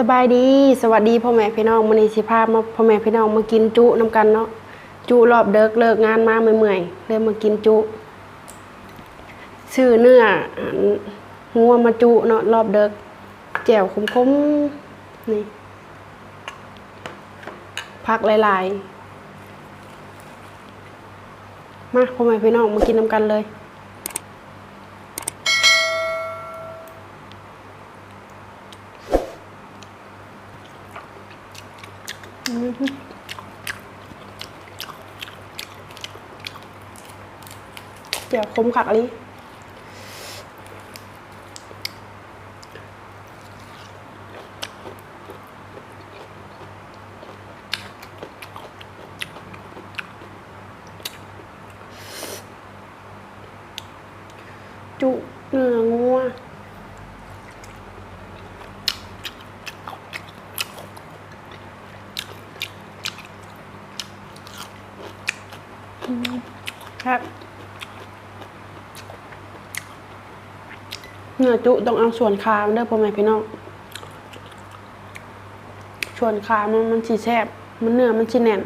สบายดีสวัสดีพ่อแม่พี่น้องมื้อนี้สิพามาพ่อแม่พี่น้องมากินจุนำกันเนาะจุรอบเดึกเลิกงานมาเมื่อยๆเลยมากินจุซื้อเนื้องัวมาจุเนาะรอบเดึกแจ่วขมๆนี่ผักหลายๆมาพ่อแม่พี่น้องมากินนำกันเลยแจ่วขมคักaliจุเนื้องัวครับเนื้อจุต้องเอาส่วนคาเด้อพ่อแม่พี่น้องส่วนคามันสิแซ่บมันเนื้อมันสิแน่น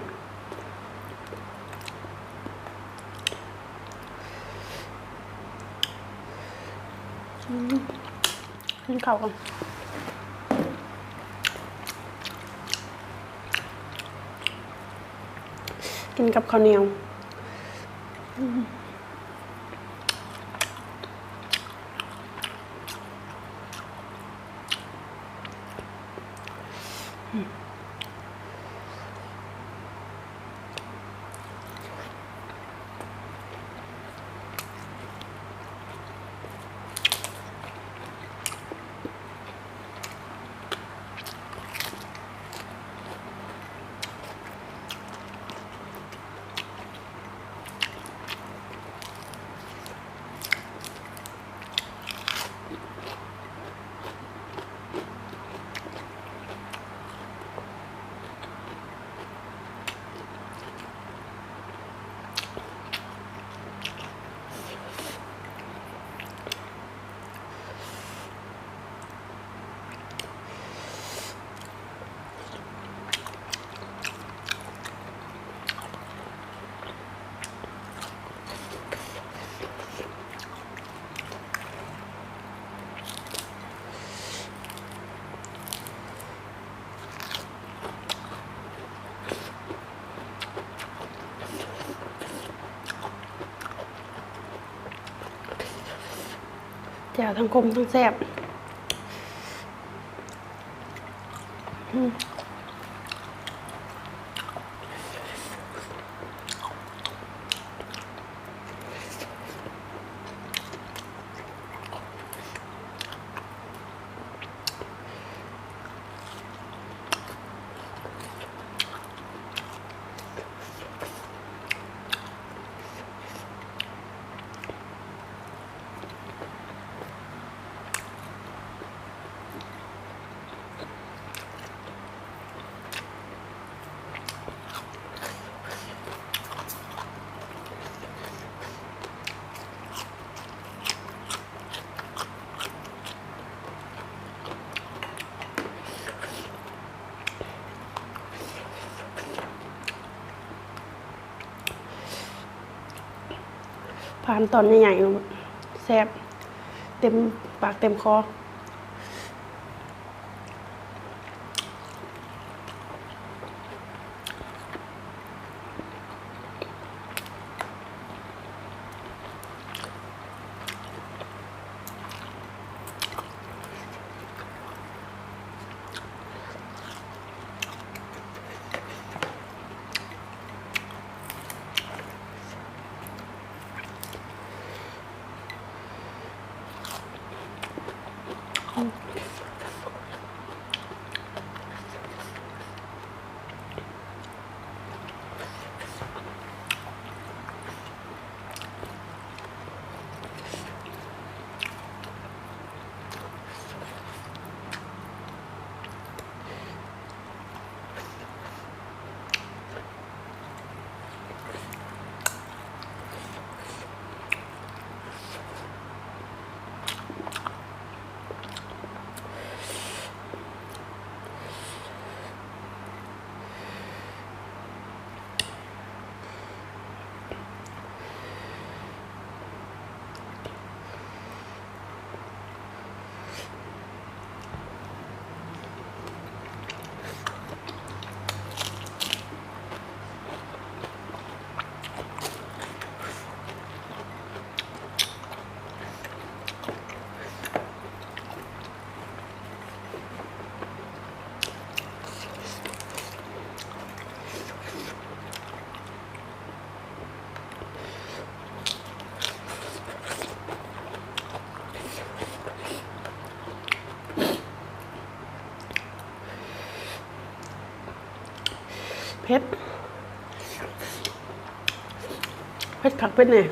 กินข้าวก่อนกินกับข้าวเหนียวแจ่วทั้งคมทั้งแซ่บผ่านตอนใหญ่ๆแซ่บเต็มปากเต็มคอ เผ็ดเผ็ดคักเผ็ดเนี่ย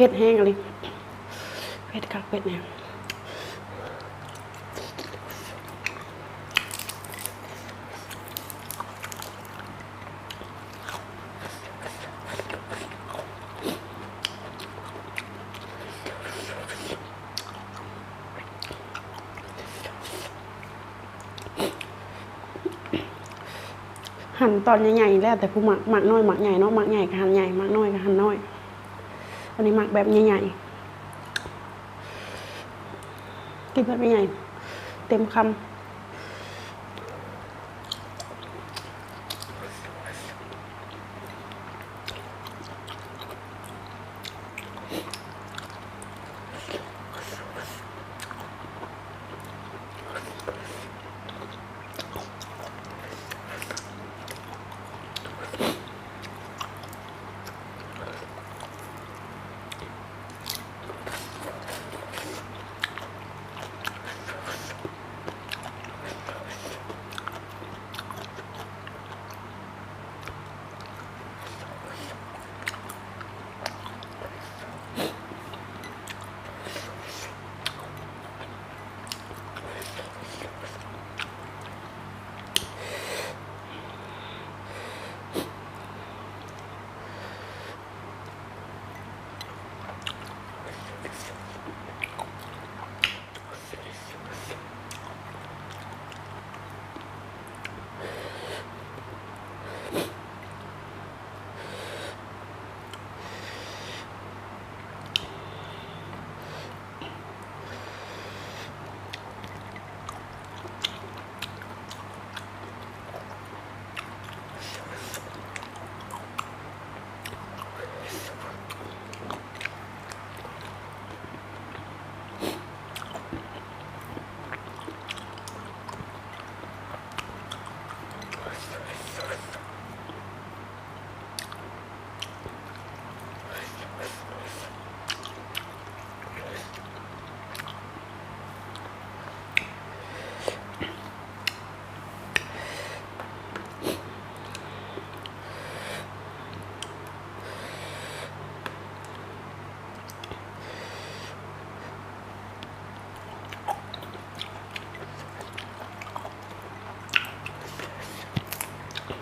เผ็ดแห้งอะไรเผ็ดคักเผ็ดเนี่ยหั่นตอนใหญ่ๆแล้วแต่ผู้หมักน้อยหมักใหญ่เนาะหมักใหญ่กับหั่นใหญ่หมักน้อยกับหั่นน้อยอันนี้หมักแบบใหญ่ๆกินแบบใหญ่เต็มคำ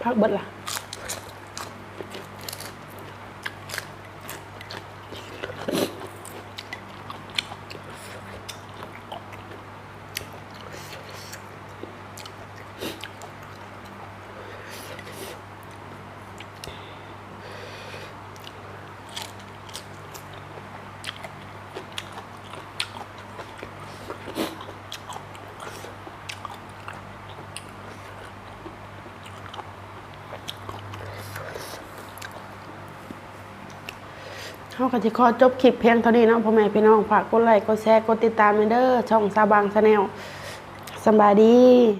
พักเบิดล่ะเขาก็จะขอจบคลิปเพียงเท่านี้เนาะพ่อแม่พี่น้องฝากกดไลค์กดแชร์กดติดตามเด้อช่องซาบางชาแนลสบายดี